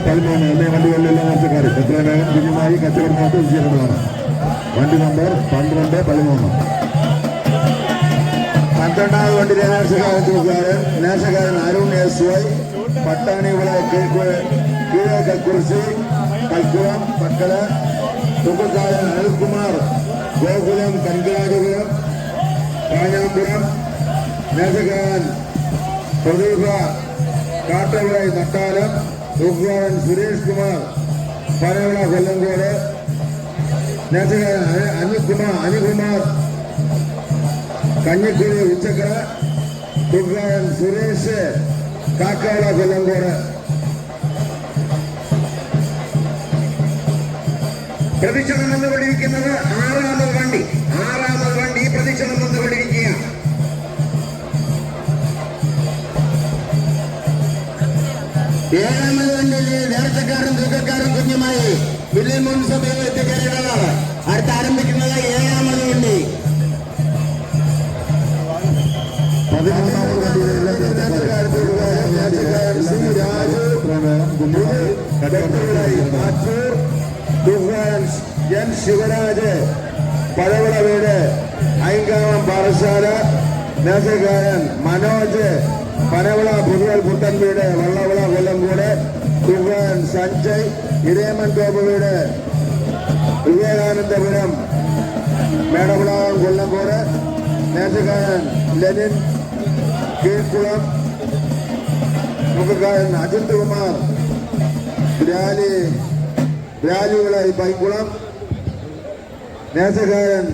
13 എന്നീ വണ്ടികളിലെല്ലാം നേർച്ചക്കാർ എത്രയും വേഗം കുഞ്ഞുമായി കച്ചവടമായിട്ട് വിജയിക്കുന്നതാണ്. വണ്ടി നമ്പർ 12 13. 12ാമത് വണ്ടിയിലെ നേർച്ചക്കാരൻ അരുൺ SY പട്ടാണിവിള കീഴക്കൽക്കുറിശി കൽക്കുളം പക്കല. തുകക്കാരൻ അനിൽകുമാർ ഗോകുലം കൻകരാജപുരം കാഞ്ഞാമ്പുരം. നേർച്ചക്കാരൻ പ്രദീപ കാട്ടവിള നട്ടാലം. തുകക്കാരൻ സുരേഷ് കുമാർ പനവിള കൊല്ലങ്കോട്. നേർച്ചക്കാരൻ അനിൽകുമാർ കഞ്ഞിക്കുഴി ഉച്ചക്കര. തുകക്കാരൻ സുരേഷ് കാക്കാവിള കൊല്ലങ്കോട്. പ്രദക്ഷിണം വന്നുകൊണ്ടിരിക്കുന്നത് 6ാമത് വണ്ടി പ്രദക്ഷിണം വന്നുകൊണ്ടിരിക്കുക. 7ാമത് വണ്ടിയിൽ നേർച്ചക്കാരും തൂക്കക്കാരും കുഞ്ഞുമായി വില്ലിൽ മുൻസഭയിൽ എത്തിക്കഴിഞ്ഞതാണ്. അടുത്ത് ആരംഭിക്കുന്നത് 7ാമത് വണ്ടി. 13ാമത് വണ്ടിയിലെ എൻ ശിവരാജ് പഴവിള വീട് ഐങ്കാവം പാറശാല. നേർച്ചക്കാരൻ മനോജ് പനവിള പുതുവൽ പുത്തൻ വീട് വള്ളവിള കൊല്ലംകോട്. തുകൻ സഞ്ജയ് ഇരേമൻ ടോപ്പ് വീട് വിവേകാനന്ദപുരം മേടവിളാകം കൊല്ലംകോട്. നേർച്ചക്കാരൻ ലെനിൻ കീഴ്ക്കുളം. തുകക്കാരൻ അജിത് കുമാർ ബ്രാലിവിള പൈക്കുളം. നേർച്ചക്കാരൻ